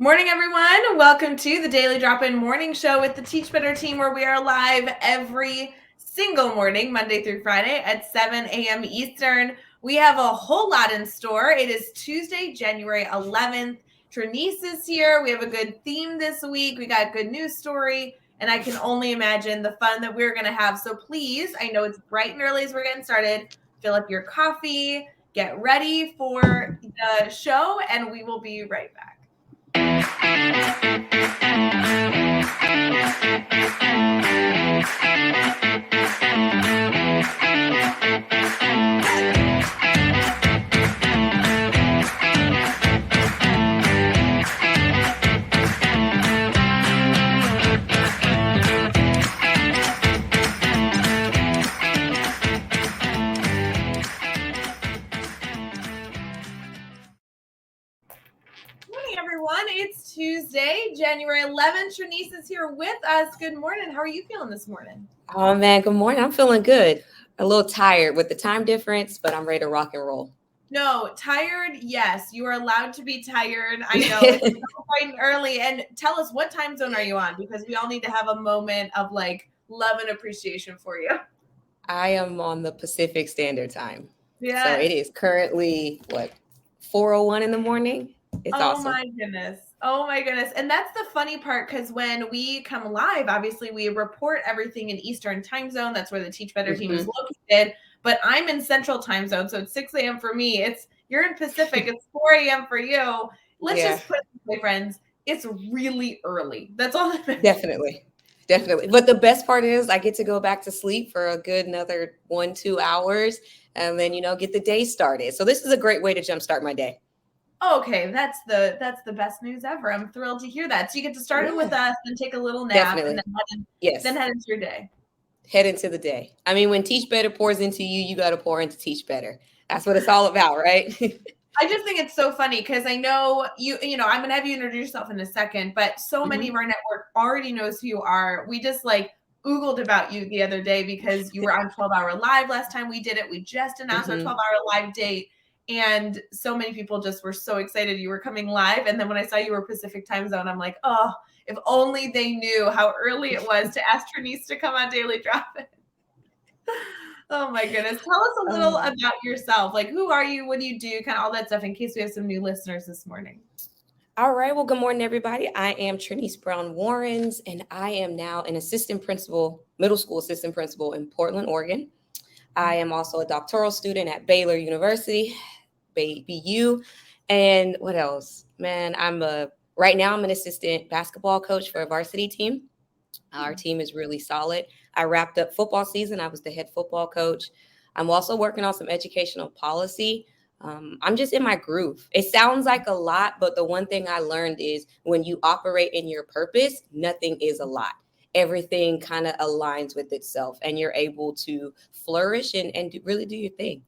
Morning, everyone. Welcome to the Daily Drop-In Morning Show with the Teach Better team, where we are live every single morning, Monday through Friday at 7 a.m. Eastern. We have a whole lot in store. It is Tuesday, January 11th. Traniece is here. We have a good theme this week. We got a good news story, and I can only imagine the fun that we're going to have. So please, I know it's bright and early as we're getting started. Fill up your coffee, get ready for the show, and we will be right back. It's Tuesday, January 11th. Traniece is here with us. Good morning. How are you feeling this morning? Oh, man. Good morning. I'm feeling good. A little tired with the time difference, but I'm ready to rock and roll. No, tired. Yes, you are allowed to be tired. I know it's so bright and early. And tell us, what time zone are you on? Because we all need to have a moment of love and appreciation for you. I am on the Pacific Standard Time. Yeah. So it is currently 4:01 in the morning. It's awesome. My goodness. Oh my goodness. And that's the funny part, because when we come live, obviously we report everything in Eastern time zone. That's where the Teach Better team is located. But I'm in Central time zone. So it's 6 a.m. for me. You're in Pacific. It's 4 a.m. for you. Let's just put it this way, friends. It's really early. That's all that matters. Definitely. But the best part is I get to go back to sleep for a good another 1-2 hours and then, get the day started. So this is a great way to jumpstart my day. Okay, that's the best news ever. I'm thrilled to hear that. So you get to start it with us and take a little nap. Definitely. And then head into your day. Head into the day. I mean, when Teach Better pours into you, you got to pour into Teach Better. That's what it's all about, right? I just think it's so funny because I know I'm going to have you introduce yourself in a second, but so many of our network already knows who you are. We just Googled about you the other day because you were on 12-Hour Live last time we did it. We just announced our 12-Hour Live date. And so many people just were so excited you were coming live. And then when I saw you were Pacific time zone, I'm like, oh, if only they knew how early it was to ask Traniece to come on Daily Drop-In. Oh my goodness. Tell us a little about yourself. Who are you? What do you do? Kind of all that stuff in case we have some new listeners this morning. All right. Well, good morning, everybody. I am Traniece Brown Warrens, and I am now an middle school assistant principal in Portland, Oregon. I am also a doctoral student at Baylor University, BU. And what else? Man, right now I'm an assistant basketball coach for a varsity team. Our team is really solid. I wrapped up football season. I was the head football coach. I'm also working on some educational policy. I'm just in my groove. It sounds like a lot, but the one thing I learned is when you operate in your purpose, nothing is a lot. Everything kind of aligns with itself and you're able to flourish and really do your thing.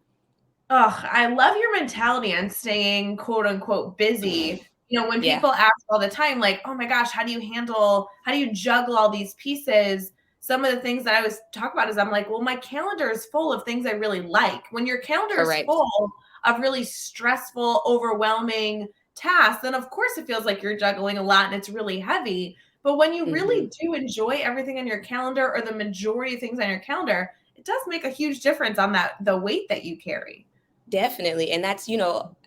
Oh, I love your mentality on staying quote unquote busy. When people ask all the time, oh my gosh, how do you juggle all these pieces? Some of the things that I always talk about is I'm like, well, my calendar is full of things I really like. When your calendar is full of really stressful, overwhelming tasks, then of course it feels like you're juggling a lot and it's really heavy. But when you really do enjoy everything on your calendar, or the majority of things on your calendar, it does make a huge difference on the weight that you carry. Definitely. And that's,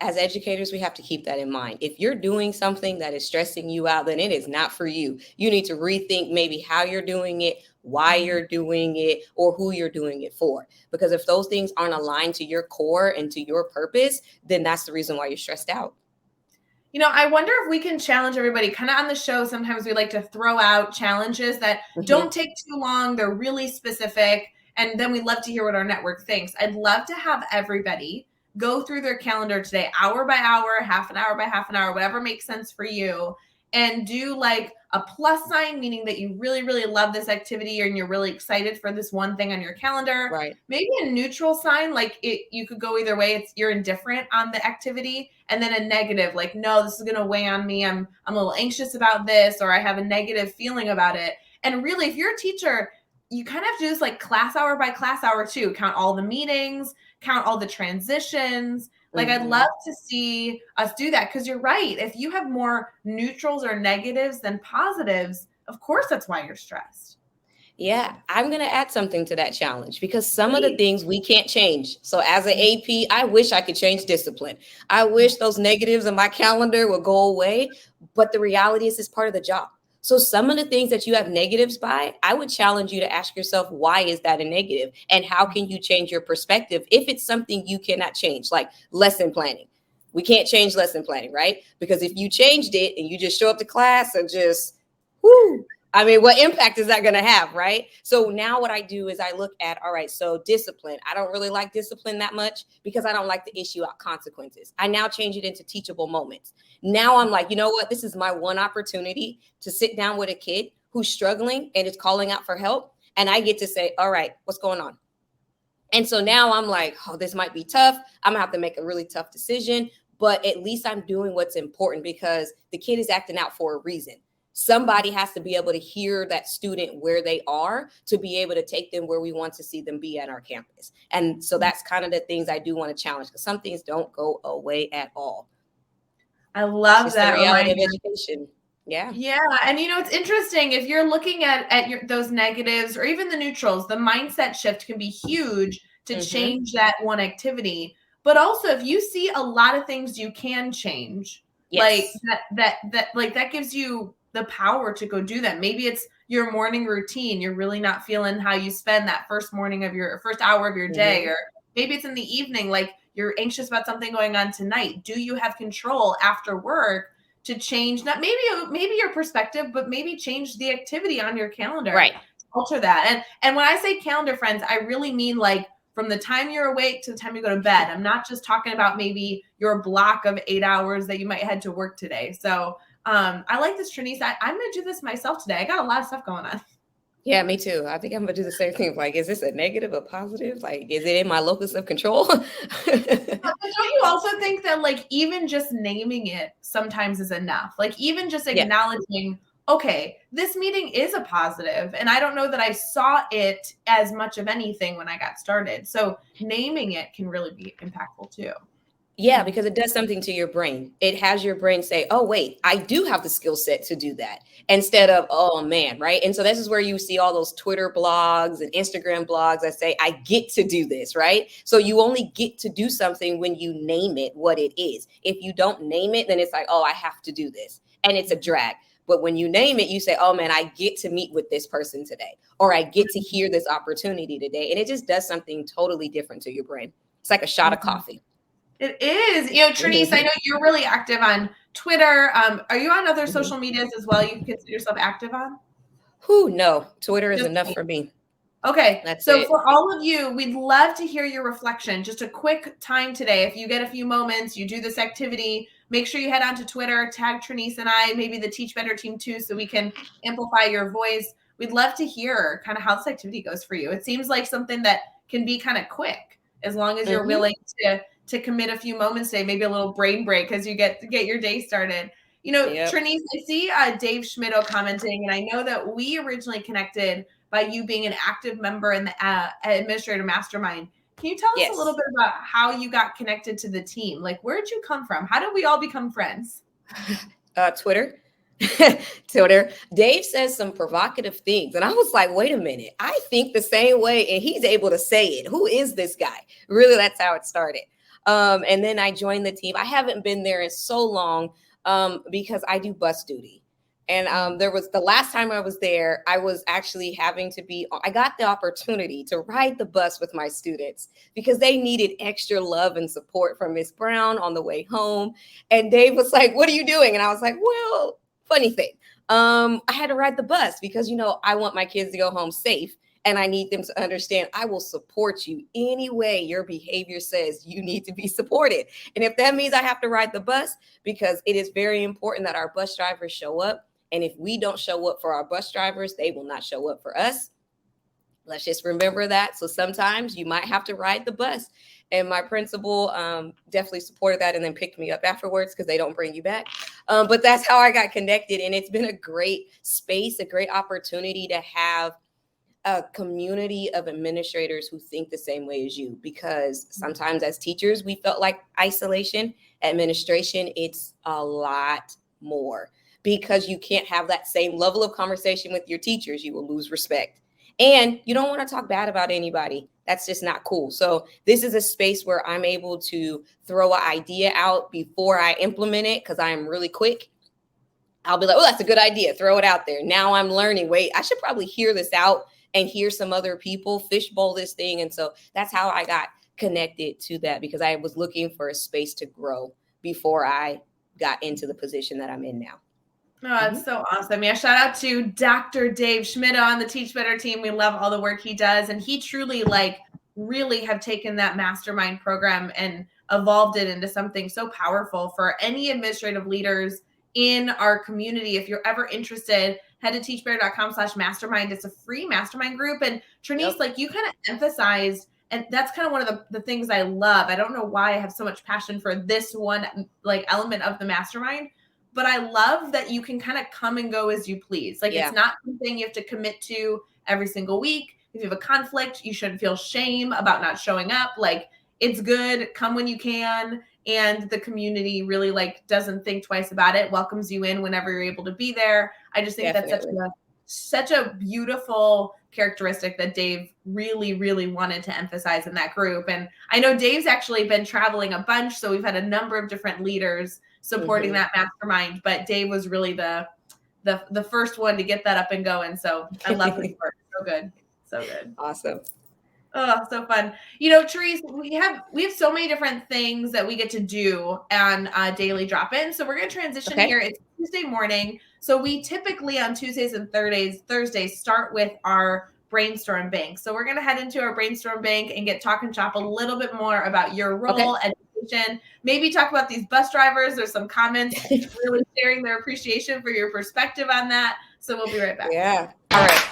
as educators, we have to keep that in mind. If you're doing something that is stressing you out, then it is not for you. You need to rethink maybe how you're doing it, why you're doing it, or who you're doing it for. Because if those things aren't aligned to your core and to your purpose, then that's the reason why you're stressed out. I wonder if we can challenge everybody. Kind of on the show, sometimes we like to throw out challenges that don't take too long. They're really specific. And then we love to hear what our network thinks. I'd love to have everybody go through their calendar today, hour by hour, half an hour by half an hour, whatever makes sense for you, and do a plus sign, meaning that you really, really love this activity and you're really excited for this one thing on your calendar. Right. Maybe a neutral sign, you could go either way. You're indifferent on the activity, and then a negative, no, this is going to weigh on me. I'm a little anxious about this, or I have a negative feeling about it. And really, if you're a teacher, you kind of have to do this class hour by class hour too. Count all the meetings, count all the transitions, Like, I'd love to see us do that, because you're right. If you have more neutrals or negatives than positives, of course, that's why you're stressed. Yeah, I'm going to add something to that challenge, because some of the things we can't change. So as an AP, I wish I could change discipline. I wish those negatives in my calendar would go away. But the reality is, it's part of the job. So some of the things that you have negatives by, I would challenge you to ask yourself, why is that a negative? And how can you change your perspective if it's something you cannot change, like lesson planning? We can't change lesson planning, right? Because if you changed it and you just show up to class and just, whoo, I mean, what impact is that going to have, right? So now what I do is I look at, all right, so discipline. I don't really like discipline that much because I don't like to issue out consequences. I now change it into teachable moments. Now I'm like, you know what? This is my one opportunity to sit down with a kid who's struggling and is calling out for help. And I get to say, all right, what's going on? And so now I'm like, oh, this might be tough. I'm gonna have to make a really tough decision, but at least I'm doing what's important, because the kid is acting out for a reason. Somebody has to be able to hear that student where they are to be able to take them where we want to see them be at our campus. And so that's kind of the things I do want to challenge, because some things don't go away at all. I love that the reality of education. Yeah. Yeah. And it's interesting, if you're looking at those negatives or even the neutrals, the mindset shift can be huge to change that one activity. But also, if you see a lot of things you can change, like that gives you the power to go do that. Maybe it's your morning routine. You're really not feeling how you spend that first hour of your day, or maybe it's in the evening, like you're anxious about something going on tonight. Do you have control after work to change, not maybe your perspective, but maybe change the activity on your calendar, right? Alter that. And when I say calendar, friends, I really mean like from the time you're awake to the time you go to bed. I'm not just talking about maybe your block of 8 hours that you might head to work today. So I like this, Traniece. I'm going to do this myself today. I got a lot of stuff going on. Yeah, me too. I think I'm going to do the same thing. Like, is this a negative or positive? Like, is it in my locus of control? But don't you also think that, like, even just naming it sometimes is enough? Like, even just acknowledging, okay, this meeting is a positive, and I don't know that I saw it as much of anything when I got started. So naming it can really be impactful too. Yeah, because it does something to your brain. It has your brain say, oh, wait, I do have the skill set to do that, instead of, oh, man, right? And so this is where you see all those Twitter blogs and Instagram blogs that say, I get to do this, right? So you only get to do something when you name it what it is. If you don't name it, then it's like, oh, I have to do this. And it's a drag. But when you name it, you say, oh, man, I get to meet with this person today, or I get to hear this opportunity today. And it just does something totally different to your brain. It's like a shot of coffee. It is. Traniece, I know you're really active on Twitter. Are you on other social medias as well you consider yourself active on? No, Twitter is enough for me. Okay. That's so it. For all of you, we'd love to hear your reflection. Just a quick time today. If you get a few moments, you do this activity, make sure you head on to Twitter, tag Traniece and I, maybe the Teach Better team too, so we can amplify your voice. We'd love to hear kind of how this activity goes for you. It seems like something that can be kind of quick, as long as you're willing to commit a few moments today, maybe a little brain break as you get your day started. Traniece, I see Dave Schmitto commenting, and I know that we originally connected by you being an active member in the Administrator Mastermind. Can you tell us a little bit about how you got connected to the team? Like, where did you come from? How did we all become friends? Twitter. Twitter. Dave says some provocative things, and I was like, wait a minute, I think the same way, and he's able to say it. Who is this guy? Really, that's how it started. And then I joined the team. I haven't been there in so long because I do bus duty. And there was the last time I was there, I was actually I got the opportunity to ride the bus with my students because they needed extra love and support from Miss Brown on the way home. And Dave was like, what are you doing? And I was like, well, funny thing. I had to ride the bus because, I want my kids to go home safe. And I need them to understand I will support you any way your behavior says you need to be supported. And if that means I have to ride the bus, because it is very important that our bus drivers show up. And if we don't show up for our bus drivers, they will not show up for us. Let's just remember that. So sometimes you might have to ride the bus. And my principal definitely supported that and then picked me up afterwards because they don't bring you back. But that's how I got connected. And it's been a great space, a great opportunity to have a community of administrators who think the same way as you, because sometimes as teachers, we felt like isolation. Administration, it's a lot more, because you can't have that same level of conversation with your teachers. You will lose respect. And you don't want to talk bad about anybody. That's just not cool. So this is a space where I'm able to throw an idea out before I implement it, because I am really quick. I'll be like, oh, that's a good idea. Throw it out there. Now I'm learning. Wait, I should probably hear this out and hear some other people fishbowl this thing. And so that's how I got connected to that, because I was looking for a space to grow before I got into the position that I'm in now. Oh, that's so awesome. Yeah, shout out to Dr. Dave Schmidt on the Teach Better team. We love all the work he does. And he truly really have taken that mastermind program and evolved it into something so powerful for any administrative leaders in our community. If you're ever interested, head to teachbetter.com/mastermind. It's a free mastermind group. And Traniece, you kind of emphasized, and that's kind of one of the things I love. I don't know why I have so much passion for this one element of the mastermind, but I love that you can kind of come and go as you please. It's not something you have to commit to every single week. If you have a conflict, you shouldn't feel shame about not showing up. It's good. Come when you can. And the community really doesn't think twice about it, welcomes you in whenever you're able to be there. I just think that's such a beautiful characteristic that Dave really, really wanted to emphasize in that group. And I know Dave's actually been traveling a bunch, so we've had a number of different leaders supporting that mastermind, but Dave was really the first one to get that up and going. So I love his work. So good. So good. Awesome. Oh, so fun. Traniece, we have so many different things that we get to do on Daily Drop-In. So we're going to transition here. It's Tuesday morning. So we typically on Tuesdays and Thursdays start with our brainstorm bank. So we're going to head into our brainstorm bank and get talk and chop a little bit more about your role, education, maybe talk about these bus drivers. There's some comments really sharing their appreciation for your perspective on that. So we'll be right back. Yeah. All right.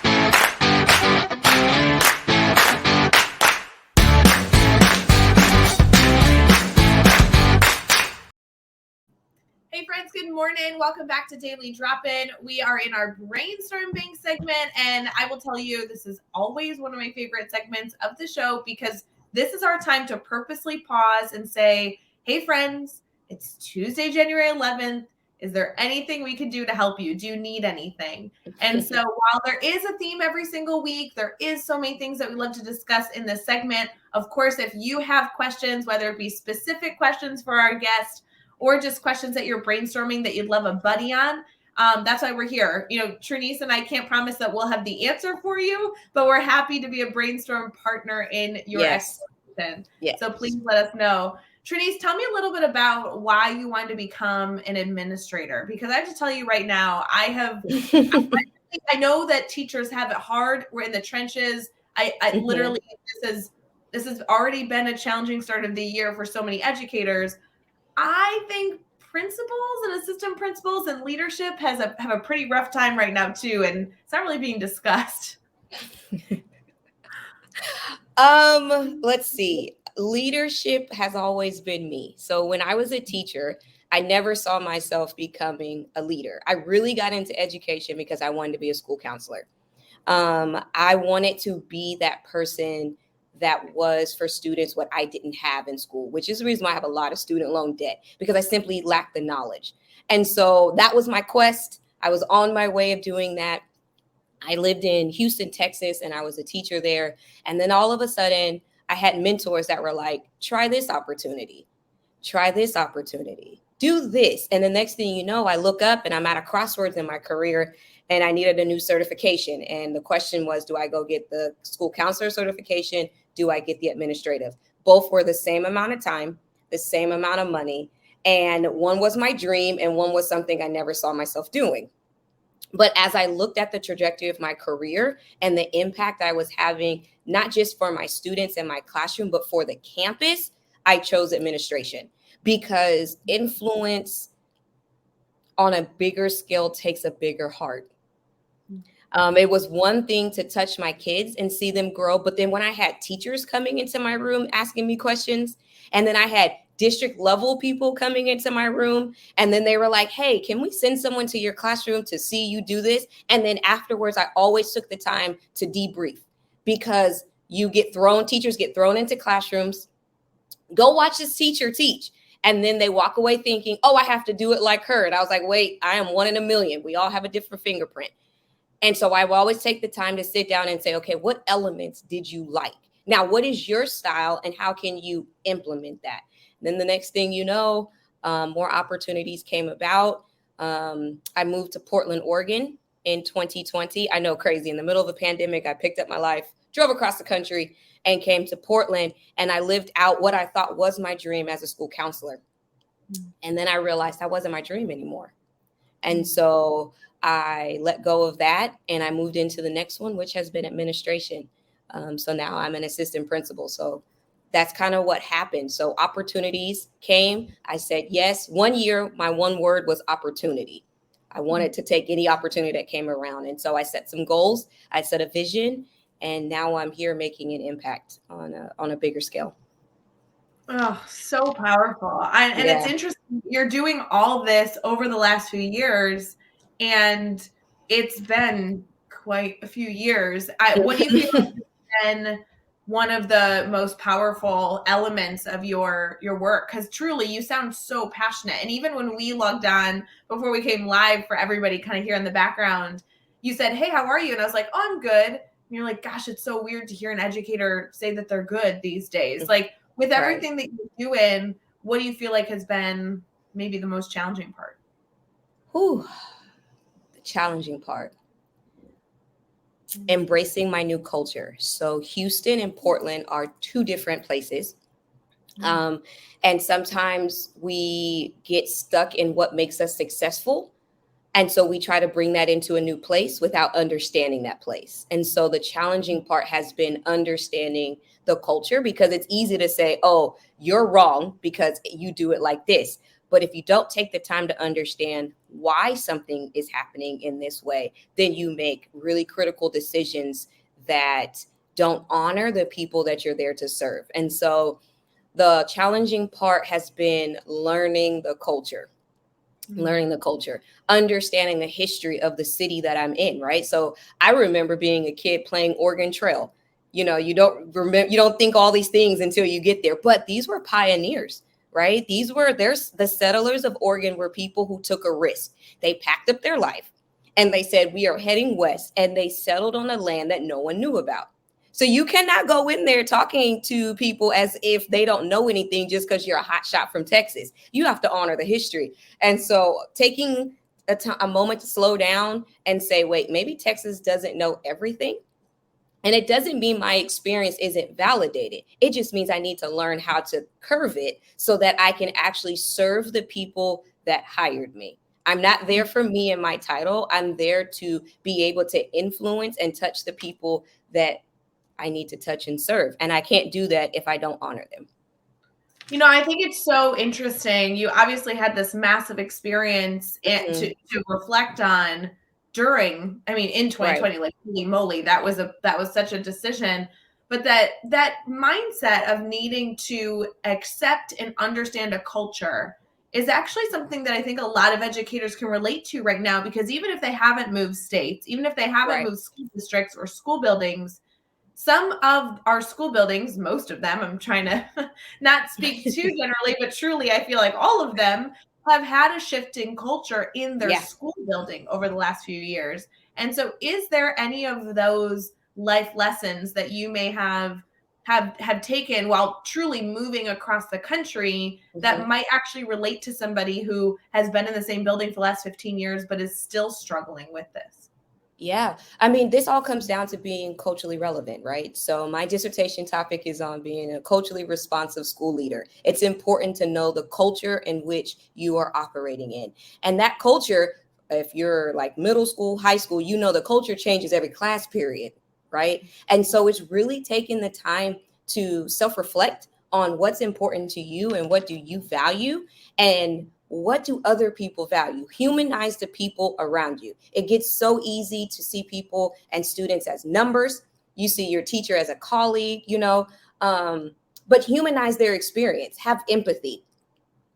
Hey friends, good morning. Welcome back to Daily Drop-In. We are in our brainstorm bank segment, and I will tell you, this is always one of my favorite segments of the show, because this is our time to purposely pause and say, hey friends, it's Tuesday, January 11th. Is there anything we can do to help you? Do you need anything? And so while there is a theme every single week, there is so many things that we love to discuss in this segment. Of course, if you have questions, whether it be specific questions for our guest or just questions that you're brainstorming that you'd love a buddy on, that's why we're here. Traniece and I can't promise that we'll have the answer for you, but we're happy to be a brainstorm partner in your exploration. Yes. So please let us know. Traniece, tell me a little bit about why you wanted to become an administrator, because I have to tell you right now, I know that teachers have it hard. We're in the trenches. I literally, this has already been a challenging start of the year for so many educators. I think principals and assistant principals and leadership have a pretty rough time right now too, and it's not really being discussed. Let's see. Leadership has always been me. So when I was a teacher, I never saw myself becoming a leader. I really got into education because I wanted to be a school counselor. I wanted to be that person that was for students what I didn't have in school, which is the reason why I have a lot of student loan debt, because I simply lacked the knowledge. And so that was my quest. I was on my way of doing that. I lived in Houston, Texas, and I was a teacher there. And then all of a sudden, I had mentors that were like, try this opportunity, do this. And the next thing you know, I look up and I'm at a crossroads in my career, and I needed a new certification. And the question was, do I go get the school counselor certification? Do I get the administrative? Both were the same amount of time, the same amount of money. And one was my dream and one was something I never saw myself doing. But as I looked at the trajectory of my career and the impact I was having, not just for my students in my classroom, but for the campus, I chose administration, because influence on a bigger scale takes a bigger heart. It was one thing to touch my kids and see them grow. But then when I had teachers coming into my room asking me questions, and then I had district level people coming into my room. And then they were like, hey, can we send someone to your classroom to see you do this? And then afterwards, I always took the time to debrief, because teachers get thrown into classrooms. Go watch this teacher teach. And then they walk away thinking, oh, I have to do it like her. And I was like, wait, I am one in a million. We all have a different fingerprint. And so I will always take the time to sit down and say, okay, what elements did you like? Now, what is your style and how can you implement that? Then the next thing you know, more opportunities came about. I moved to Portland, Oregon in 2020. I know, crazy. In the middle of a pandemic, I picked up my life, drove across the country, and came to Portland. And I lived out what I thought was my dream as a school counselor. And then I realized that wasn't my dream anymore. And so I let go of that and I moved into the next one, which has been administration. So now I'm an assistant principal. So that's kind of what happened. So opportunities came. I said yes. 1 year, my one word was opportunity. I wanted to take any opportunity that came around. And so I set some goals. I set a vision. And now I'm here making an impact on a bigger scale. Oh, so powerful. And it's interesting. You're doing all this over the last few years, and it's been quite a few years. What do you feel like has been one of the most powerful elements of your work? Because truly, you sound so passionate. And even when we logged on before we came live, for everybody kind of here in the background, you said, hey, how are you? And I was like, oh, I'm good. And you're like, gosh, it's so weird to hear an educator say that they're good these days. Like, with everything that you're doing, what do you feel like has been maybe the most challenging part? The challenging part. Embracing my new culture. So Houston and Portland are two different places. And sometimes we get stuck in what makes us successful. And so we try to bring that into a new place without understanding that place. And so the challenging part has been understanding the culture, because it's easy to say, oh, you're wrong because you do it like this. But if you don't take the time to understand why something is happening in this way, then you make really critical decisions that don't honor the people that you're there to serve. And so the challenging part has been learning the culture. Understanding the history of the city that I'm in, right? So I remember being a kid playing Oregon Trail. You don't think all these things until you get there, but these were pioneers, right? There's the settlers of Oregon were people who took a risk. They packed up their life and they said, we are heading west, and they settled on a land that no one knew about. So you cannot go in there talking to people as if they don't know anything just because you're a hot shot from Texas. You have to honor the history. And so taking a moment to slow down and say, wait, maybe Texas doesn't know everything. And it doesn't mean my experience isn't validated. It just means I need to learn how to curve it so that I can actually serve the people that hired me. I'm not there for me and my title. I'm there to be able to influence and touch the people that I need to touch and serve. And I can't do that if I don't honor them. I think it's so interesting. You obviously had this massive experience to reflect on in 2020, like, holy moly, that was such a decision. But that mindset of needing to accept and understand a culture is actually something that I think a lot of educators can relate to right now, because even if they haven't moved states, even if they haven't moved school districts or school buildings, some of our school buildings, most of them, I'm trying to not speak too generally, but truly I feel like all of them have had a shift in culture in their school building over the last few years. And so is there any of those life lessons that you may have taken while truly moving across the country that might actually relate to somebody who has been in the same building for the last 15 years, but is still struggling with this? Yeah. This all comes down to being culturally relevant, right? So my dissertation topic is on being a culturally responsive school leader. It's important to know the culture in which you are operating in. And that culture, if you're like middle school, high school, the culture changes every class period, right? And so it's really taking the time to self-reflect on what's important to you and what do you value and what do other people value? Humanize the people around you. It gets so easy to see people and students as numbers. You see your teacher as a colleague, but humanize their experience. Have empathy.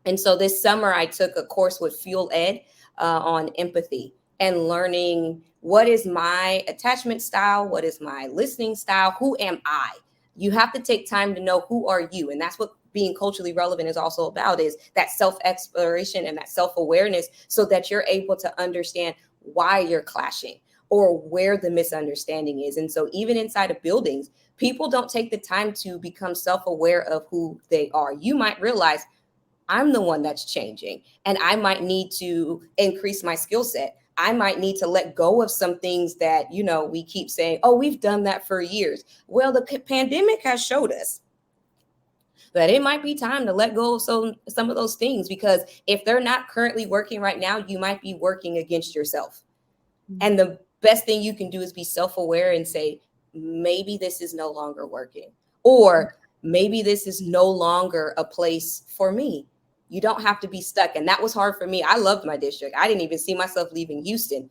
And so this summer, I took a course with Fuel Ed on empathy and learning what is my attachment style, what is my listening style, who am I? You have to take time to know who are you. And that's what being culturally relevant is also about, is that self-exploration and that self-awareness, so that you're able to understand why you're clashing or where the misunderstanding is. And so even inside of buildings, people don't take the time to become self-aware of who they are. You might realize, I'm the one that's changing, and I might need to increase my skill set. I might need to let go of some things that, we keep saying, oh, we've done that for years. Well, the pandemic has showed us that it might be time to let go of some of those things, because if they're not currently working right now, you might be working against yourself. Mm-hmm. And the best thing you can do is be self-aware and say, maybe this is no longer working, or maybe this is no longer a place for me. You don't have to be stuck. And that was hard for me. I loved my district. I didn't even see myself leaving Houston.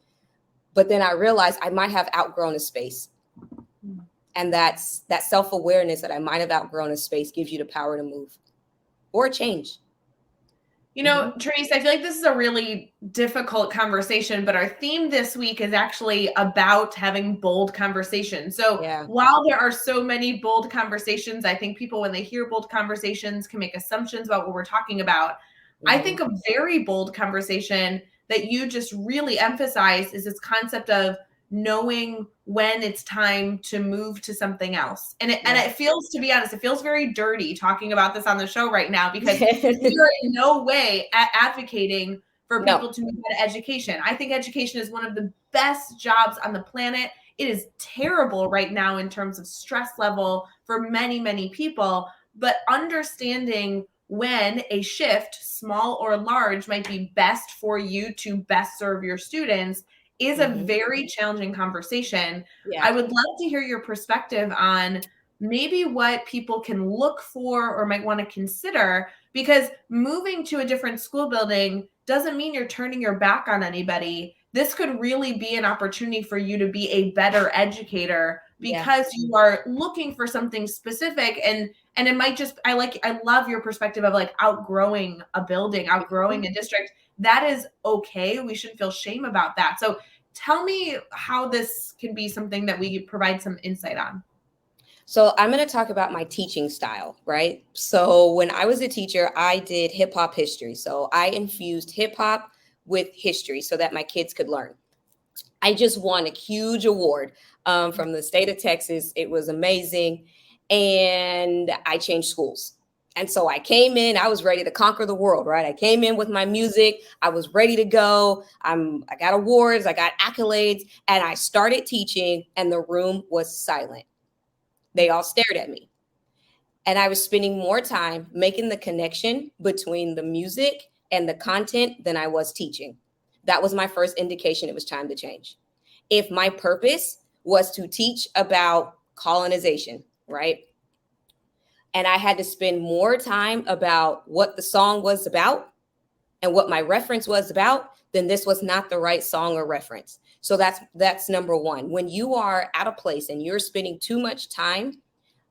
But then I realized I might have outgrown a space. And that self-awareness that I might have outgrown a space gives you the power to move or change. Traniece, I feel like this is a really difficult conversation, but our theme this week is actually about having bold conversations. So while there are so many bold conversations, I think people, when they hear bold conversations, can make assumptions about what we're talking about. Mm-hmm. I think a very bold conversation that you just really emphasize is this concept of knowing when it's time to move to something else. And it feels, to be honest, it feels very dirty talking about this on the show right now, because we are in no way advocating for people to move into education. I think education is one of the best jobs on the planet. It is terrible right now in terms of stress level for many, many people, but understanding when a shift, small or large, might be best for you to best serve your students is a very challenging conversation. Yeah. I would love to hear your perspective on maybe what people can look for or might want to consider, because moving to a different school building doesn't mean you're turning your back on anybody. This could really be an opportunity for you to be a better educator, because you are looking for something specific, and it might just, I love your perspective of like outgrowing a building, outgrowing a district. That is okay. We shouldn't feel shame about that. So tell me how this can be something that we provide some insight on. So I'm going to talk about my teaching style, right? So when I was a teacher, I did hip hop history. So I infused hip hop with history so that my kids could learn. I just won a huge award from the state of Texas. It was amazing. And I changed schools. And so I came in, I was ready to conquer the world, right? I came in with my music. I was ready to go. I got awards, I got accolades, and I started teaching, and the room was silent. They all stared at me. And I was spending more time making the connection between the music and the content than I was teaching. That was my first indication it was time to change. If my purpose was to teach about colonization, right? And I had to spend more time about what the song was about and what my reference was about, then this was not the right song or reference. So that's number one. When you are at a place and you're spending too much time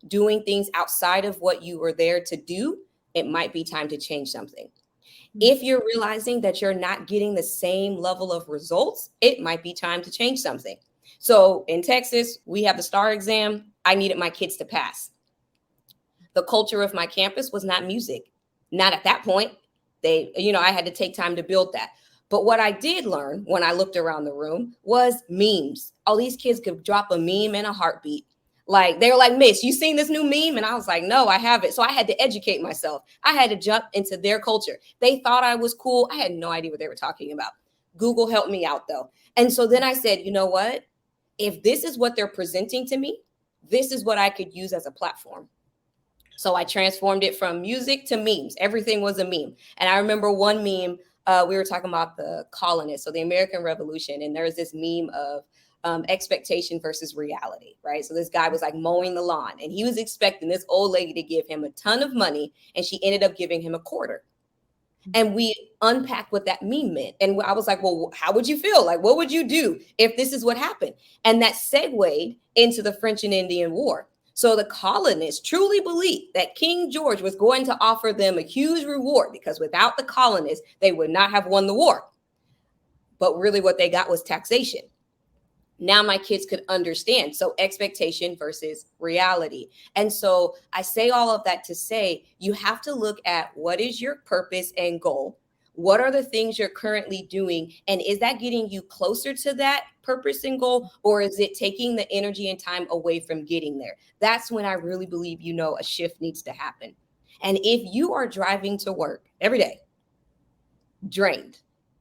doing things outside of what you were there to do, it might be time to change something. If you're realizing that you're not getting the same level of results, it might be time to change something. So in Texas, we have the STAR exam. I needed my kids to pass. The culture of my campus was not music. Not at that point. I had to take time to build that. But what I did learn when I looked around the room was memes. All these kids could drop a meme in a heartbeat. Like, they were like, "Miss, you seen this new meme?" And I was like, "No, I haven't." So I had to educate myself. I had to jump into their culture. They thought I was cool. I had no idea what they were talking about. Google helped me out though. And so then I said, you know what? If this is what they're presenting to me, this is what I could use as a platform. So I transformed it from music to memes. Everything was a meme. And I remember one meme, we were talking about the colonists, so the American Revolution. And there was this meme of expectation versus reality, right? So this guy was like mowing the lawn, and he was expecting this old lady to give him a ton of money, and she ended up giving him a quarter. And we unpacked what that meme meant. And I was like, well, how would you feel? Like, what would you do if this is what happened? And that segued into the French and Indian War. So the colonists truly believed that King George was going to offer them a huge reward because without the colonists, they would not have won the war. But really what they got was taxation. Now my kids could understand. So expectation versus reality. And so I say all of that to say, you have to look at what is your purpose and goal? What are the things you're currently doing? And is that getting you closer to that purpose and goal? Or is it taking the energy and time away from getting there? That's when I really believe, a shift needs to happen. And if you are driving to work every day, drained,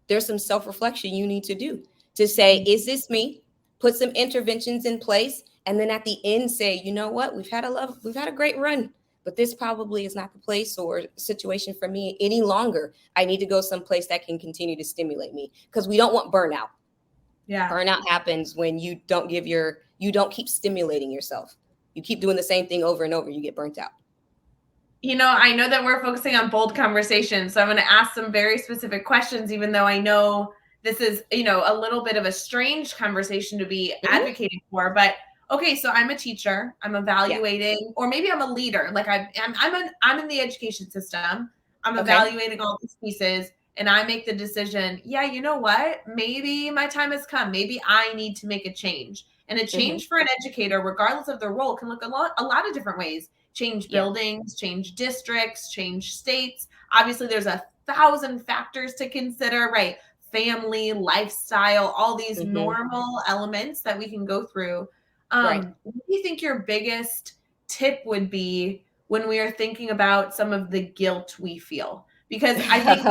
there's some self-reflection you need to do to say, is this me? Put some interventions in place. And then at the end say, you know what? We've had a great run, but this probably is not the place or situation for me any longer. I need to go someplace that can continue to stimulate me, because we don't want burnout. Yeah. Burnout happens when you don't keep stimulating yourself. You keep doing the same thing over and over, you get burnt out. I know that we're focusing on bold conversations, so I'm going to ask some very specific questions, even though I know this is, a little bit of a strange conversation to be advocating for. But okay, so I'm a teacher, I'm evaluating, or maybe I'm a leader. Like I'm in the education system. I'm evaluating all these pieces, and I make the decision. Yeah, you know what? Maybe my time has come. Maybe I need to make a change. And a change for an educator, regardless of their role, can look a lot of different ways. Change buildings, change districts, change states. Obviously, there's 1,000 factors to consider, right? Family, lifestyle, all these normal elements that we can go through. What do you think your biggest tip would be when we are thinking about some of the guilt we feel? Because I think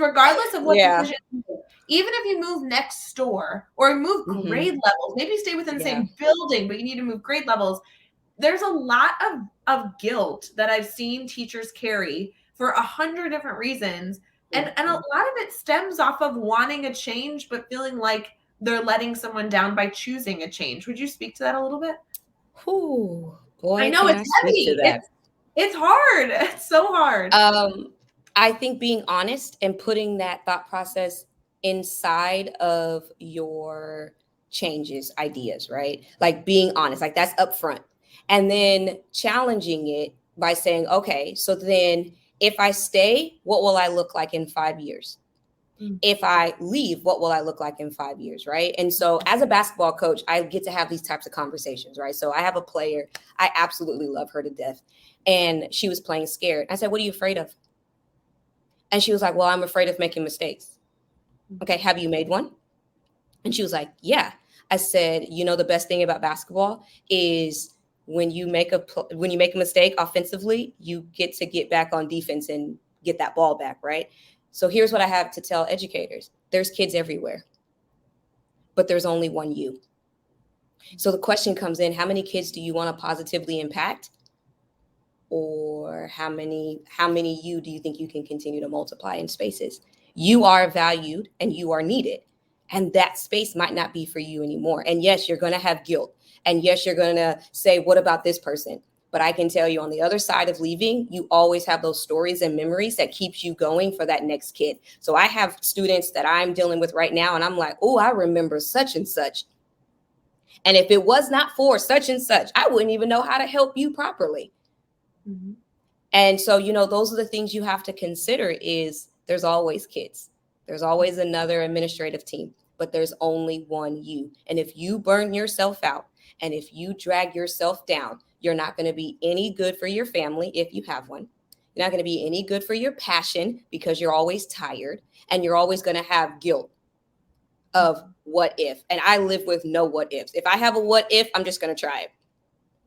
regardless of what decision you make, even if you move next door or move grade levels, maybe you stay within the same building, but you need to move grade levels. There's a lot of guilt that I've seen teachers carry for 100 different reasons. And a lot of it stems off of wanting a change, but feeling like they're letting someone down by choosing a change. Would you speak to that a little bit? Ooh, boy, I know it's heavy. It's hard. It's so hard. I think being honest and putting that thought process inside of your changes, ideas, right? Like being honest, like that's upfront. And then challenging it by saying, okay, so then if I stay, what will I look like in 5 years? If I leave, what will I look like in 5 years, right? And so as a basketball coach, I get to have these types of conversations, right? So I have a player, I absolutely love her to death. And she was playing scared. I said, what are you afraid of? And she was like, well, I'm afraid of making mistakes. Okay, have you made one? And she was like, yeah. I said, the best thing about basketball is when you make a mistake offensively, you get back on defense and get that ball back, right? So here's what I have to tell educators. There's kids everywhere, but there's only one you. So the question comes in, how many kids do you want to positively impact? Or how many you do you think you can continue to multiply in spaces? You are valued and you are needed. And that space might not be for you anymore. And yes, you're going to have guilt. And yes, you're going to say, what about this person? But I can tell you on the other side of leaving, you always have those stories and memories that keeps you going for that next kid. So I have students that I'm dealing with right now, and I'm like, oh, I remember such and such. And if it was not for such and such, I wouldn't even know how to help you properly. And so, those are the things you have to consider is there's always kids. There's always another administrative team, but there's only one you. And if you burn yourself out and if you drag yourself down, you're not going to be any good for your family if you have one. You're not going to be any good for your passion because you're always tired and you're always going to have guilt of what if. And I live with no what ifs. If I have a what if, I'm just going to try it.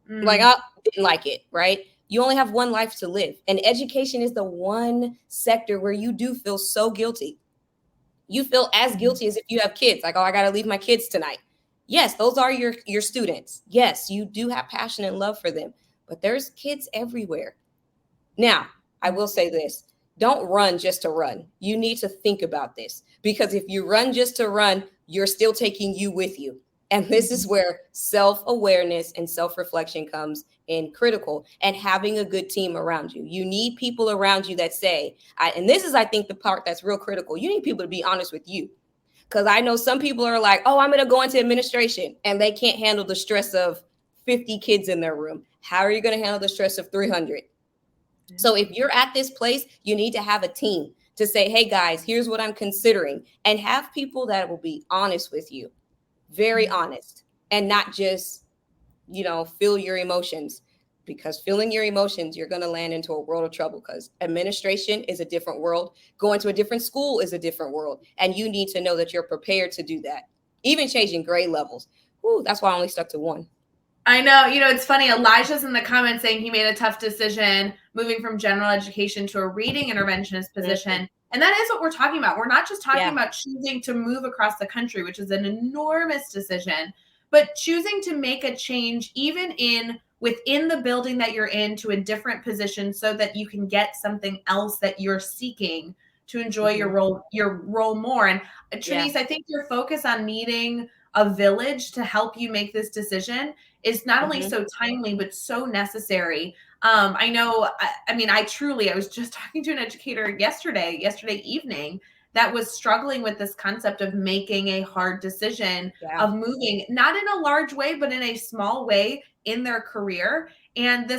Like, I didn't like it, right? You only have one life to live. And education is the one sector where you do feel so guilty. You feel as guilty as if you have kids. Like, oh, I got to leave my kids tonight. Yes, those are your students. Yes, you do have passion and love for them. But there's kids everywhere. Now, I will say this. Don't run just to run. You need to think about this. Because if you run just to run, you're still taking you with you. And this is where self-awareness and self-reflection comes in critical, and having a good team around you. You need people around you that say, and this is, I think, the part that's real critical. You need people to be honest with you. Because I know some people are like, oh, I'm going to go into administration, and they can't handle the stress of 50 kids in their room. How are you going to handle the stress of 300? So if you're at this place, you need to have a team to say, hey guys, here's what I'm considering, and have people that will be honest with you, very honest, and not just, feel your emotions, because feeling your emotions, you're going to land into a world of trouble, because administration is a different world. Going to a different school is a different world. And you need to know that you're prepared to do that. Even changing grade levels. Ooh, that's why I only stuck to one. I know, it's funny. Elijah's in the comments saying he made a tough decision moving from general education to a reading interventionist position. And that is what we're talking about. We're not just talking about choosing to move across the country, which is an enormous decision, but choosing to make a change even within the building that you're in to a different position so that you can get something else that you're seeking to enjoy your role more. And Traniece, I think your focus on needing a village to help you make this decision is not only so timely, but so necessary. I know, I was just talking to an educator yesterday evening, that was struggling with this concept of making a hard decision of moving, not in a large way, but in a small way in their career. And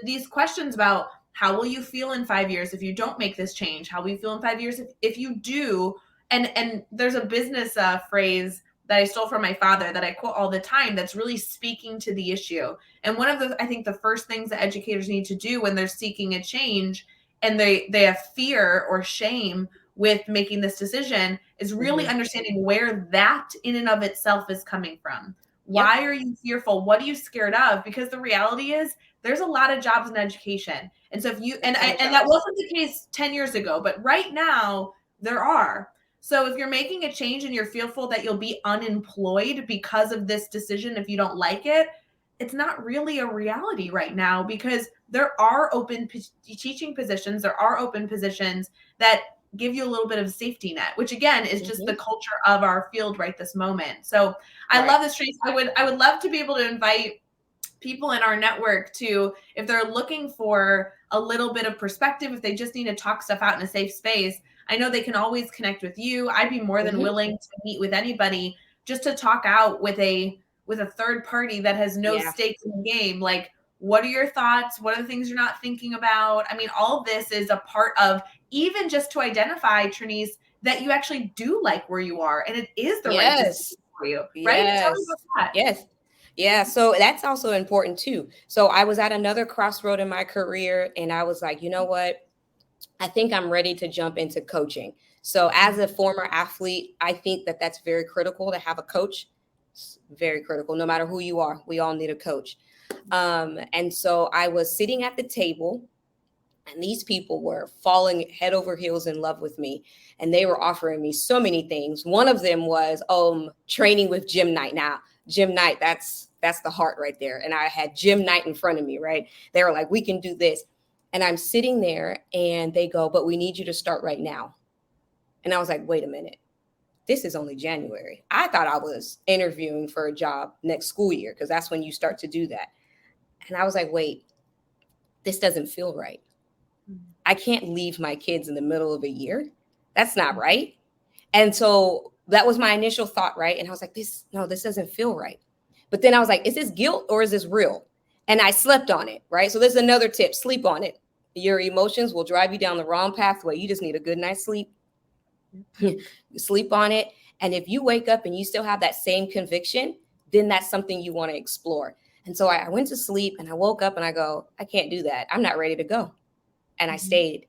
these questions about how will you feel in 5 years if you don't make this change? How will you feel in 5 years if you do? And there's a business phrase that I stole from my father that I quote all the time that's really speaking to the issue. And one of I think the first things that educators need to do when they're seeking a change and they have fear or shame with making this decision is really understanding where that in and of itself is coming from. Why are you fearful? What are you scared of? Because the reality is there's a lot of jobs in education. And so if you, and that wasn't the case 10 years ago, but right now there are. So if you're making a change and you're fearful that you'll be unemployed because of this decision, if you don't like it, it's not really a reality right now, because there are open teaching positions. There are open positions that give you a little bit of a safety net, which again is just the culture of our field right this moment. So I love this, Trace. I would love to be able to invite people in our network to, if they're looking for a little bit of perspective, if they just need to talk stuff out in a safe space, I know they can always connect with you. I'd be more than willing to meet with anybody just to talk out with a third party that has no stakes in the game. Like, what are your thoughts? What are the things you're not thinking about? I mean, all of this is a part of even just to identify, Traniece, that you actually do like where you are and it is the right decision for you, right? Tell me about that. Yes. Yeah. So that's also important too. So I was at another crossroad in my career and I was like, you know what? I think I'm ready to jump into coaching. So as a former athlete, I think that that's very critical to have a coach. It's very critical. No matter who you are, we all need a coach. And so I was sitting at the table and these people were falling head over heels in love with me. And they were offering me so many things. One of them was training with gym night. Now, gym night, that's the heart right there. And I had gym night in front of me, right? They were like, we can do this. And I'm sitting there and they go, but we need you to start right now. And I was like, wait a minute. This is only January. I thought I was interviewing for a job next school year because that's when you start to do that. And I was like, wait, this doesn't feel right. I can't leave my kids in the middle of a year. That's not right. And so that was my initial thought, right? And I was like, this doesn't feel right. But then I was like, is this guilt or is this real? And I slept on it, right? So there's another tip, sleep on it. Your emotions will drive you down the wrong pathway. You just need a good night's sleep. Sleep on it. And if you wake up and you still have that same conviction, then that's something you want to explore. And so I went to sleep and I woke up and I go, I can't do that. I'm not ready to go. And I stayed.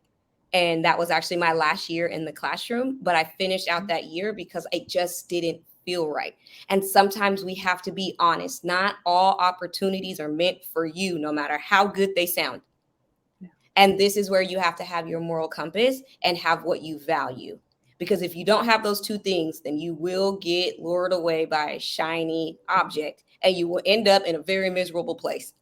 And that was actually my last year in the classroom. But I finished out that year because it just didn't feel right. And sometimes we have to be honest. Not all opportunities are meant for you, no matter how good they sound. Yeah. And this is where you have to have your moral compass and have what you value. Because if you don't have those two things, then you will get lured away by a shiny object and you will end up in a very miserable place.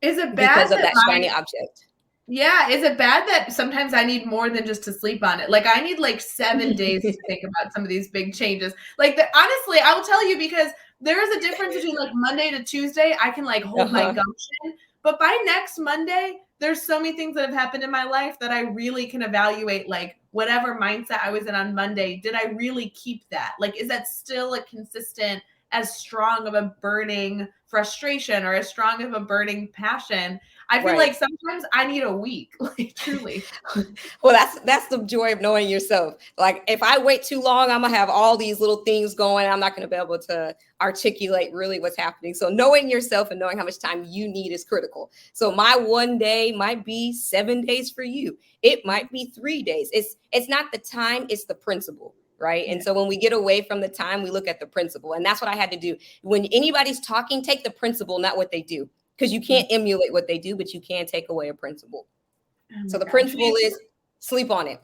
Is it bad because of that shiny object? Yeah. Is it bad that sometimes I need more than just to sleep on it? Like I need like 7 days to think about some of these big changes. Like honestly, I will tell you, because there is a difference between like Monday to Tuesday. I can like hold my gumption, but by next Monday, there's so many things that have happened in my life that I really can evaluate, like whatever mindset I was in on Monday, did I really keep that? Like, is that still a consistent as strong of a burning frustration or as strong of a burning passion. I feel like sometimes I need a week, like truly. Well, that's the joy of knowing yourself. Like if I wait too long, I'm gonna have all these little things going. I'm not gonna be able to articulate really what's happening. So knowing yourself and knowing how much time you need is critical. So my one day might be 7 days for you. It might be 3 days. It's not the time, it's the principle. Right. And so when we get away from the time, we look at the principle. And that's what I had to do. When anybody's talking, take the principle, not what they do. Because you can't emulate what they do, but you can take away a principle. So the principle is sleep on it.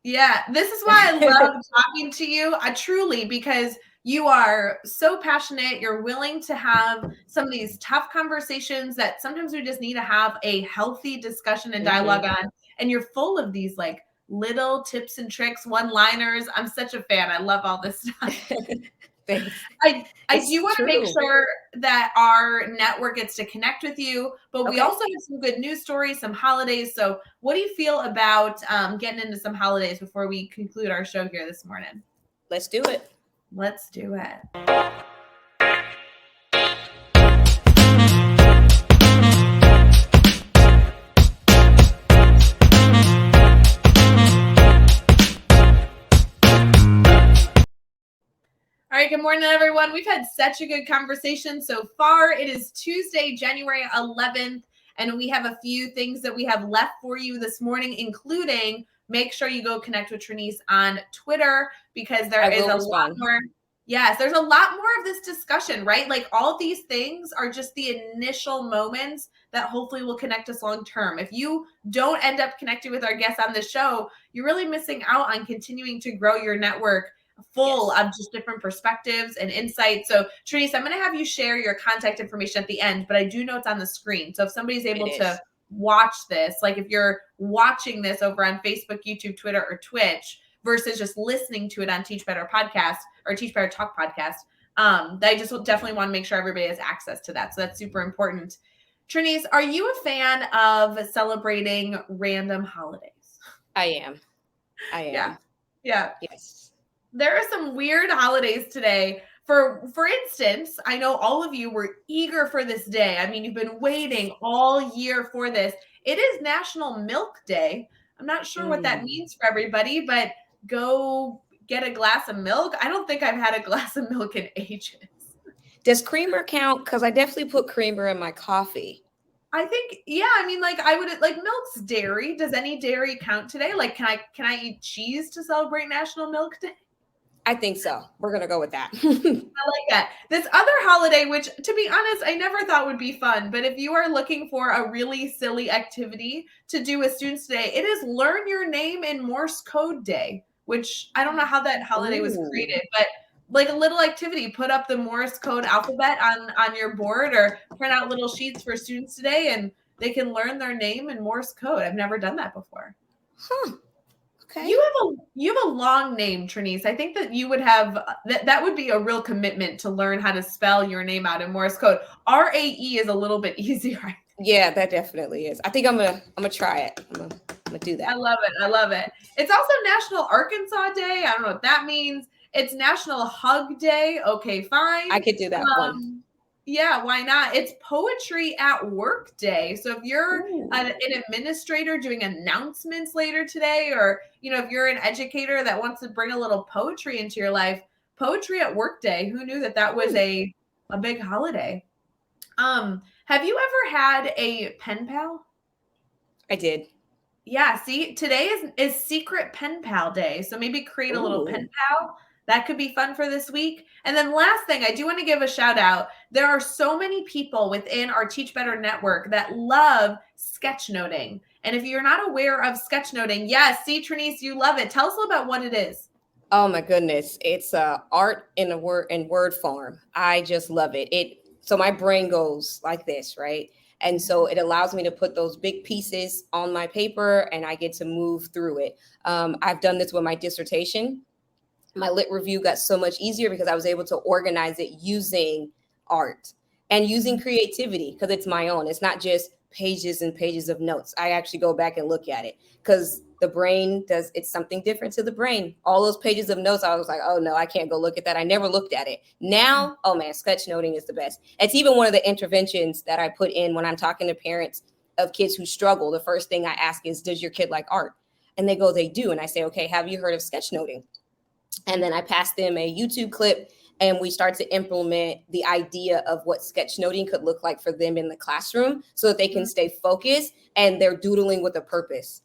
Yeah, this is why I love talking to you. Truly, because you are so passionate. You're willing to have some of these tough conversations that sometimes we just need to have a healthy discussion and dialogue on. And you're full of these like little tips and tricks, one-liners. I'm such a fan. I love all this stuff. Thanks. I do want to make sure that our network gets to connect with you, but we also have some good news stories, some holidays. So what do you feel about getting into some holidays before we conclude our show here this morning? Let's do it. Let's do it. All right, good morning, everyone. We've had such a good conversation so far. It is Tuesday, January 11th, and we have a few things that we have left for you this morning, including make sure you go connect with Traniece on Twitter because there is a lot more. Yes, there's a lot more of this discussion, right? Like all of these things are just the initial moments that hopefully will connect us long term. If you don't end up connecting with our guests on the show, you're really missing out on continuing to grow your network full of just different perspectives and insights. So Traniece, I'm going to have you share your contact information at the end, but I do know it's on the screen. So if somebody's able to watch this, like if you're watching this over on Facebook, YouTube, Twitter, or Twitch versus just listening to it on Teach Better Podcast or Teach Better Talk Podcast, I just definitely want to make sure everybody has access to that. So that's super important. Traniece, are you a fan of celebrating random holidays? I am. Yeah. Yes. There are some weird holidays today. For instance, I know all of you were eager for this day. I mean, you've been waiting all year for this. It is National Milk Day. I'm not sure what that means for everybody, but go get a glass of milk. I don't think I've had a glass of milk in ages. Does creamer count? Because I definitely put creamer in my coffee. I think, I mean, like I would like milk's dairy. Does any dairy count today? Like, can I eat cheese to celebrate National Milk Day? I think so. We're going to go with that. I like that. This other holiday, which to be honest, I never thought would be fun, but if you are looking for a really silly activity to do with students today, it is Learn Your Name in Morse Code Day, which I don't know how that holiday was created, but like a little activity, put up the Morse code alphabet on your board or print out little sheets for students today and they can learn their name in Morse code. I've never done that before. Huh. Okay. You have a long name, Traniece. I think that you would have that would be a real commitment to learn how to spell your name out in Morse code. RAE is a little bit easier. Yeah, that definitely is. I think I'm gonna try it. I'm gonna do that. I love it. It's also National Arkansas Day. I don't know what that means. It's National Hug Day. Okay, fine. I could do that one. Yeah, why not? It's Poetry at Work Day. So if you're an administrator doing announcements later today, or if you're an educator that wants to bring a little poetry into your life, Poetry at Work Day. Who knew that was a big holiday? Have you ever had a pen pal? I did. Yeah, see, today is Secret Pen Pal Day. So maybe create a little pen pal. That could be fun for this week. And then last thing, I do want to give a shout out. There are so many people within our Teach Better network that love sketchnoting. And if you're not aware of sketchnoting, yes, see, Traniece, you love it. Tell us a little about what it is. Oh my goodness. It's art in word form. I just love it. So my brain goes like this, right? And so it allows me to put those big pieces on my paper and I get to move through it. I've done this with my dissertation. My lit review got so much easier because I was able to organize it using art and using creativity because it's my own. It's not just pages and pages of notes. I actually go back and look at it because the brain it's something different to the brain. All those pages of notes, I was like, oh no, I can't go look at that. I never looked at it. Now, oh man, sketchnoting is the best. It's even one of the interventions that I put in when I'm talking to parents of kids who struggle. The first thing I ask is, does your kid like art? And they go, they do. And I say, okay, have you heard of sketchnoting? And then I pass them a YouTube clip, and we start to implement the idea of what sketchnoting could look like for them in the classroom so that they can stay focused and they're doodling with a purpose.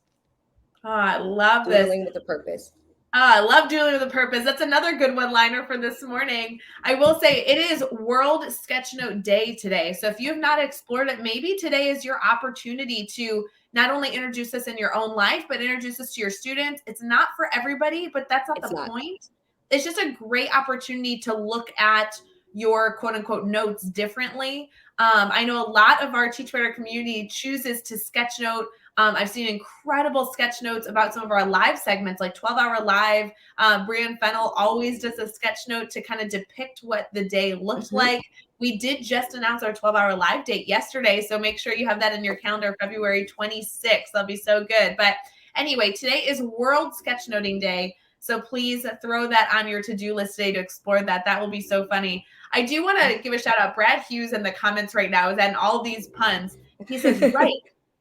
Oh, I love doodling with a purpose. I love doodling with a purpose. That's another good one-liner for this morning. I will say it is World Sketchnote Day today. So if you have not explored it, maybe today is your opportunity to not only introduce this in your own life, but introduce this to your students. It's not for everybody, but that's not the point. It's just a great opportunity to look at your quote unquote notes differently. I know a lot of our Teach Better community chooses to sketchnote. I've seen incredible sketch notes about some of our live segments, like 12-hour live. Brianne Fennell always does a sketch note to kind of depict what the day looked like. We did just announce our 12-hour live date yesterday, so make sure you have that in your calendar, February 26th. That'll be so good. But anyway, today is World Sketchnoting Day, so please throw that on your to-do list today to explore that. That will be so funny. I do want to give a shout out. Brad Hughes in the comments right now is adding all these puns. He says, right.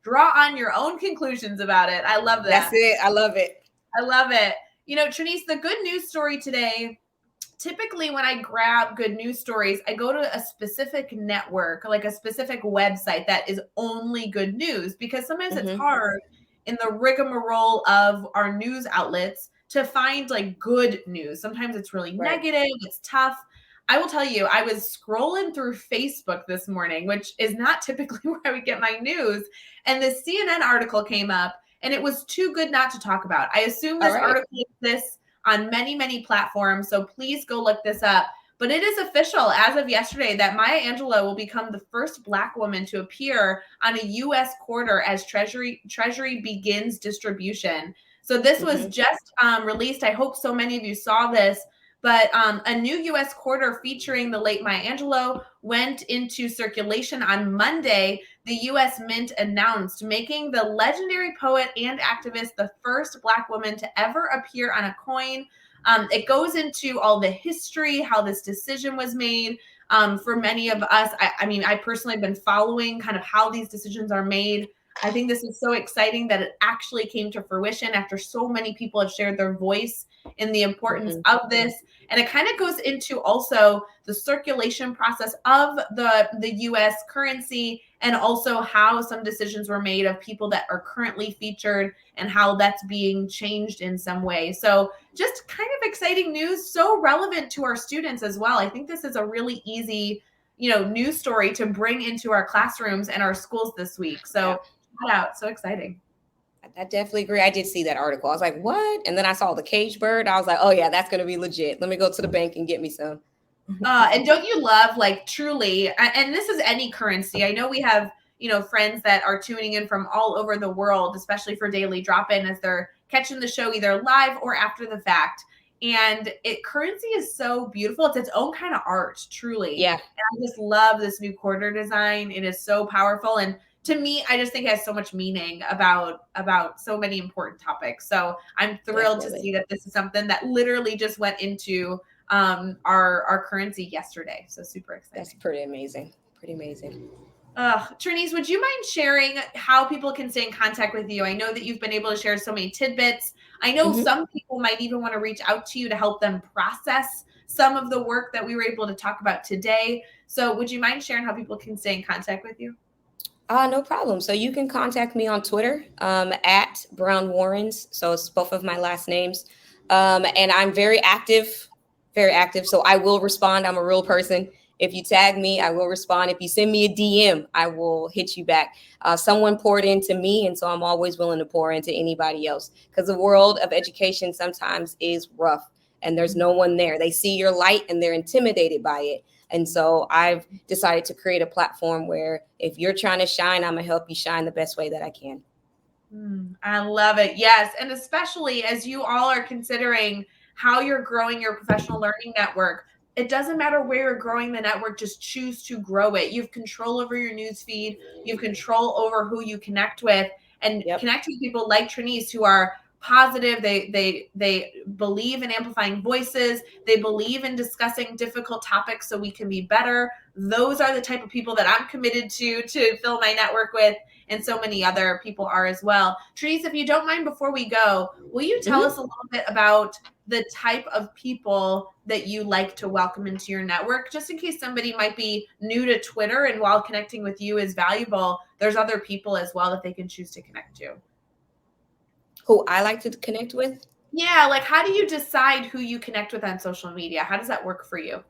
Draw on your own conclusions about it. I love that. That's it. I love it. I love it. You know, Traniece, the good news story today, typically when I grab good news stories, I go to a specific network, like a specific website that is only good news, because sometimes it's hard in the rigmarole of our news outlets to find like good news. Sometimes it's really negative. It's tough. I will tell you, I was scrolling through Facebook this morning, which is not typically where I would get my news. And this CNN article came up, and it was too good not to talk about. I assume this article exists on many, many platforms, so please go look this up. But it is official as of yesterday that Maya Angelou will become the first Black woman to appear on a U.S. quarter as Treasury begins distribution. So this was just released. I hope so many of you saw this. But a new U.S. quarter featuring the late Maya Angelou went into circulation on Monday. The U.S. Mint announced, making the legendary poet and activist the first Black woman to ever appear on a coin. It goes into all the history, how this decision was made. For many of us, I mean, I personally have been following kind of how these decisions are made. I think this is so exciting that it actually came to fruition after so many people have shared their voice in the importance of this. And it kind of goes into also the circulation process of the US currency, and also how some decisions were made of people that are currently featured and how that's being changed in some way. So just kind of exciting news, so relevant to our students as well. I think this is a really easy, news story to bring into our classrooms and our schools this week. So shout out, so exciting. I definitely agree. I did see that article. I was like, what? And then I saw the cage bird. I was like, oh yeah, that's going to be legit. Let me go to the bank and get me some. And don't you love, like, truly, and this is any currency. I know we have, friends that are tuning in from all over the world, especially for Daily Drop-In, as they're catching the show either live or after the fact. And currency is so beautiful. It's its own kind of art, truly. Yeah. And I just love this new quarter design. It is so powerful. And to me, I just think it has so much meaning about so many important topics. So I'm thrilled to see that this is something that literally just went into our currency yesterday. So super exciting. That's pretty amazing. Pretty amazing. Traniece, would you mind sharing how people can stay in contact with you? I know that you've been able to share so many tidbits. I know some people might even want to reach out to you to help them process some of the work that we were able to talk about today. So would you mind sharing how people can stay in contact with you? No problem. So you can contact me on Twitter at Brown Warrens. So it's both of my last names. And I'm very active. So I will respond. I'm a real person. If you tag me, I will respond. If you send me a DM, I will hit you back. Someone poured into me, and so I'm always willing to pour into anybody else, because the world of education sometimes is rough and there's no one there. They see your light and they're intimidated by it. And so I've decided to create a platform where if you're trying to shine, I'm going to help you shine the best way that I can. I love it. Yes. And especially as you all are considering how you're growing your professional learning network, it doesn't matter where you're growing the network, just choose to grow it. You have control over your news feed. You have control over who you connect with, and connect with people like Traniece, who are positive. They believe in amplifying voices. They believe in discussing difficult topics so we can be better. Those are the type of people that I'm committed to fill my network with, and so many other people are as well. Traniece, if you don't mind, before we go, will you tell us a little bit about the type of people that you like to welcome into your network, just in case somebody might be new to Twitter, and while connecting with you is valuable, there's other people as well that they can choose to connect to? Who I like to connect with? Yeah, like how do you decide who you connect with on social media? How does that work for you?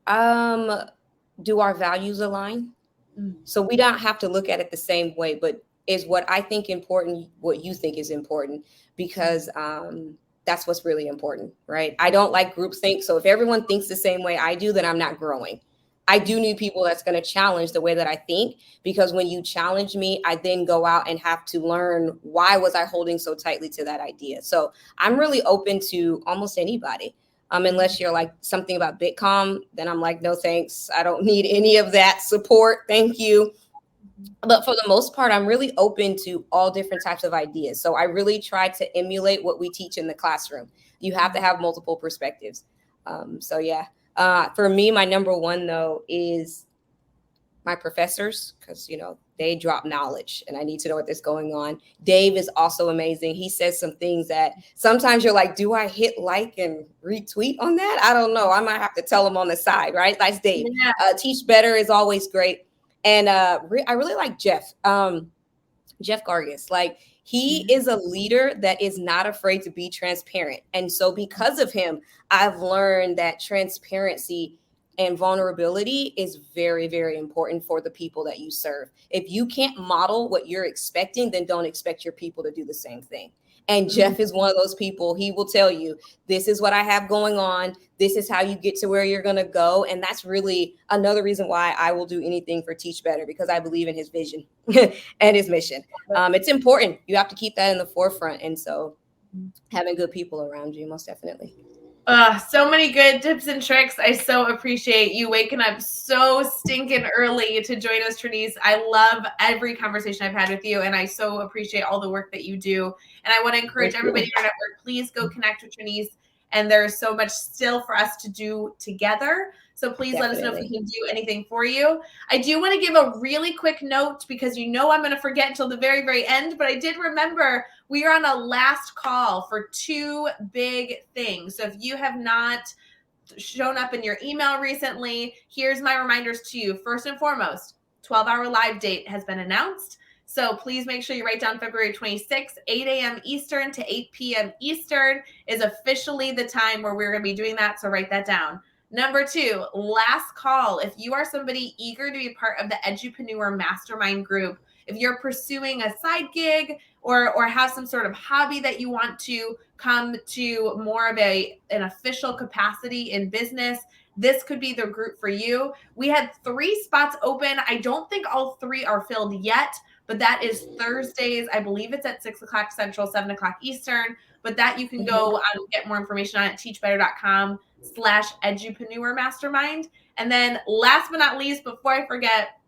Do our values align? So we don't have to look at it the same way, but is what I think important what you think is important? Because that's what's really important, right? I don't like groupthink. So if everyone thinks the same way I do, then I'm not growing. I do need people that's going to challenge the way that I think, because when you challenge me, I then go out and have to learn, why was I holding so tightly to that idea? So I'm really open to almost anybody. Unless you're like something about Bitcoin, then I'm like, no, thanks. I don't need any of that support. Thank you. But for the most part, I'm really open to all different types of ideas. So I really try to emulate what we teach in the classroom. You have to have multiple perspectives. So yeah, for me, my number one though is my professors, because they drop knowledge and I need to know what is going on. Dave is also amazing. He says some things that sometimes you're like, do I hit like and retweet on that? I don't know. I might have to tell him on the side, right? That's Dave. Yeah. Teach Better is always great. And I really like Jeff Gargis. Like, he is a leader that is not afraid to be transparent. And so because of him, I've learned that transparency and vulnerability is very, very important for the people that you serve. If you can't model what you're expecting, then don't expect your people to do the same thing. And Jeff is one of those people. He will tell you, this is what I have going on. This is how you get to where you're going to go. And that's really another reason why I will do anything for Teach Better, because I believe in his vision and his mission. It's important. You have to keep that in the forefront. And so having good people around you, most definitely. So many good tips and tricks. I so appreciate you waking up so stinking early to join us, Traniece. I love every conversation I've had with you, and I so appreciate all the work that you do. And I want to encourage everybody in our network, please go connect with Traniece. And there's so much still for us to do together. So please let us know if we can do anything for you. I do want to give a really quick note, because I'm going to forget until the very, very end. But I did remember we are on a last call for 2 big things. So if you have not shown up in your email recently, here's my reminders to you. First and foremost, 12-hour live date has been announced. So please make sure you write down February 26th, 8 a.m. Eastern to 8 p.m. Eastern is officially the time where we're going to be doing that. So write that down. Number 2, last call. If you are somebody eager to be part of the Edupreneur Mastermind group, if you're pursuing a side gig or have some sort of hobby that you want to come to more of an official capacity in business, this could be the group for you. We had 3 spots open. I don't think all 3 are filled yet, but that is Thursdays. I believe it's at 6 o'clock Central, 7 o'clock Eastern. But that you can go get more information on at teachbetter.com/Edupreneur Mastermind. And then last but not least, before I forget,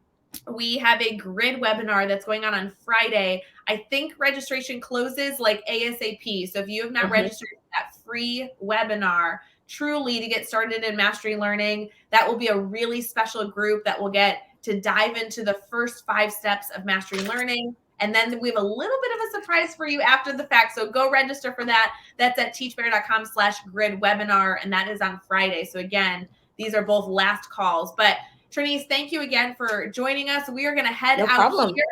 we have a grid webinar that's going on Friday. I think registration closes like ASAP. So if you have not registered for that free webinar, truly to get started in mastery learning, that will be a really special group that will get to dive into the first 5 steps of mastery learning. And then we have a little bit of a surprise for you after the fact. So go register for that. That's at teachbetter.com/grid webinar. And that is on Friday. So again, these are both last calls. But Traniece, thank you again for joining us. We are going to head out here.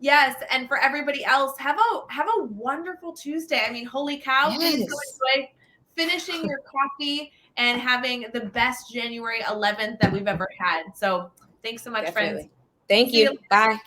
Yes. And for everybody else, have a wonderful Tuesday. I mean, holy cow. Yes. Please go enjoy finishing your coffee and having the best January 11th that we've ever had. So thanks so much, friends. Thank you. Bye.